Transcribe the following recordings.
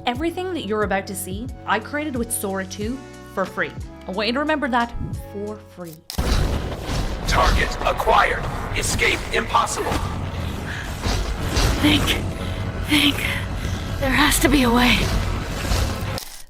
Everything that you're about to see, I created with Sora 2 for free. I want you to remember that, for free. Target acquired. Escape impossible. Think. There has to be a way.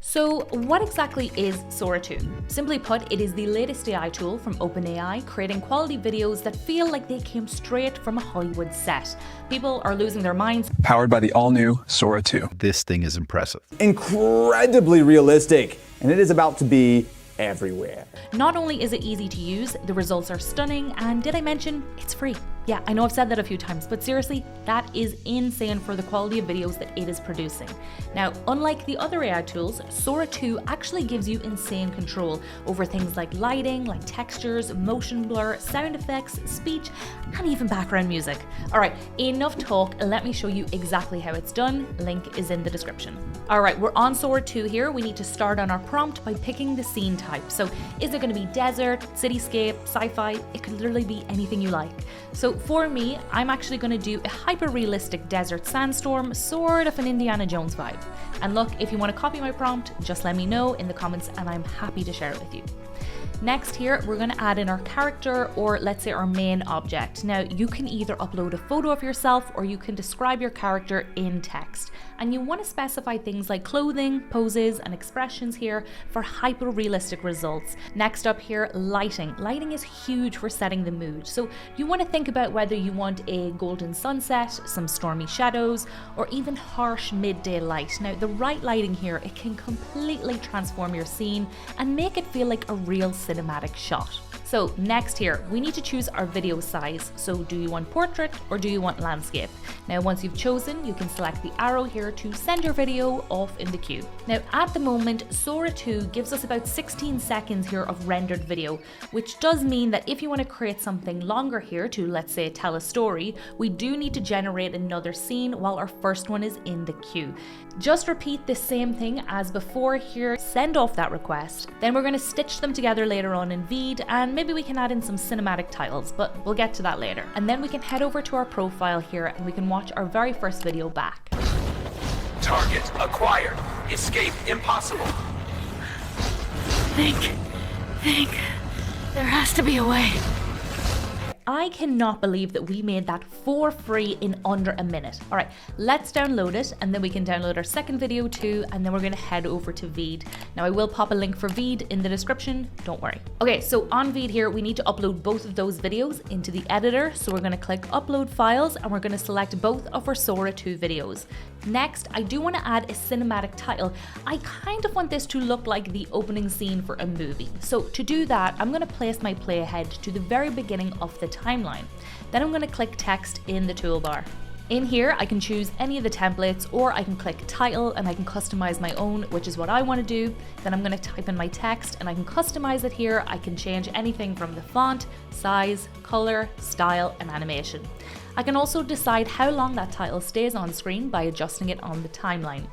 So what exactly is Sora 2? Simply put, it is the latest AI tool from OpenAI, creating quality videos that feel like they came straight from a Hollywood set. People are losing their minds. Powered by the all-new Sora 2. This thing is impressive. Incredibly realistic, and it is about to be everywhere. Not only is it easy to use, the results are stunning, and did I mention it's free? Yeah, I know I've said that a few times, but seriously, that is insane for the quality of videos that it is producing. Now, unlike the other AI tools, Sora 2 actually gives you insane control over things like lighting, like textures, motion blur, sound effects, speech, and even background music. All right, enough talk, let me show you exactly how it's done. Link is in the description. All right, we're on Sora 2 here. We need to start on our prompt by picking the scene type. So is it going to be desert, cityscape, sci-fi? It could literally be anything you like. So for me, I'm actually going to do a hyper-realistic desert sandstorm, sort of an Indiana Jones vibe. And look, if you want to copy my prompt, just let me know in the comments and I'm happy to share it with you. Next here, we're going to add in our character, or let's say our main object. Now, you can either upload a photo of yourself or you can describe your character in text. And you want to specify things like clothing, poses, and expressions here for hyper-realistic results. Next up here, lighting. Lighting is huge for setting the mood. So you want to think about whether you want a golden sunset, some stormy shadows, or even harsh midday light. Now, the right lighting here, it can completely transform your scene and make it feel like a real cinematic shot. So next here, we need to choose our video size. So do you want portrait or do you want landscape? Now, once you've chosen, you can select the arrow here to send your video off in the queue. Now, at the moment, Sora 2 gives us about 16 seconds here of rendered video, which does mean that if you want to create something longer here to, let's say, tell a story, we do need to generate another scene while our first one is in the queue. Just repeat the same thing as before here, send off that request, then we're going to stitch them together later on in VEED, and maybe we can add in some cinematic titles, but we'll get to that later. And then we can head over to our profile here and we can watch our very first video back. Target acquired. Escape impossible. Think. There has to be a way. I cannot believe that we made that for free in under a minute. All right, let's download it and then we can download our second video too, and then we're gonna head over to VEED. Now I will pop a link for VEED in the description, don't worry. Okay, so on VEED here, we need to upload both of those videos into the editor. So we're gonna click upload files and we're gonna select both of our Sora 2 videos. Next, I do want to add a cinematic title. I kind of want this to look like the opening scene for a movie. So to do that, I'm going to place my playhead to the very beginning of the timeline. Then I'm going to click text in the toolbar. In here, I can choose any of the templates, or I can click title and I can customize my own, which is what I want to do. Then I'm going to type in my text and I can customize it here. I can change anything from the font, size, color, style, and animation. I can also decide how long that title stays on screen by adjusting it on the timeline.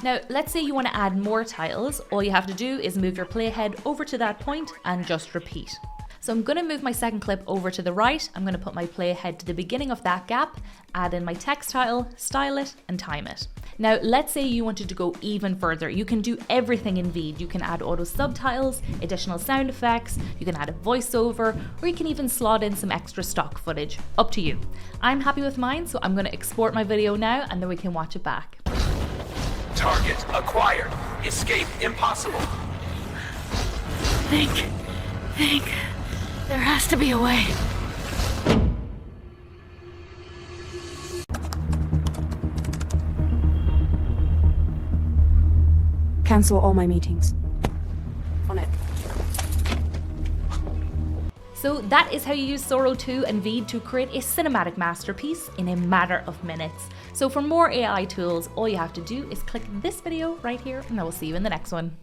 Now, let's say you want to add more titles. All you have to do is move your playhead over to that point and just repeat. So I'm going to move my second clip over to the right. I'm going to put my playhead to the beginning of that gap, add in my text title, style it, and time it. Now, let's say you wanted to go even further. You can do everything in VEED. You can add auto subtitles, additional sound effects, you can add a voiceover, or you can even slot in some extra stock footage. Up to you. I'm happy with mine, so I'm going to export my video now and then we can watch it back. Target acquired. Escape impossible. Think. There has to be a way. Cancel all my meetings. On it. So that is how you use Sora 2 and VEED to create a cinematic masterpiece in a matter of minutes. So for more AI tools, all you have to do is click this video right here, and I will see you in the next one.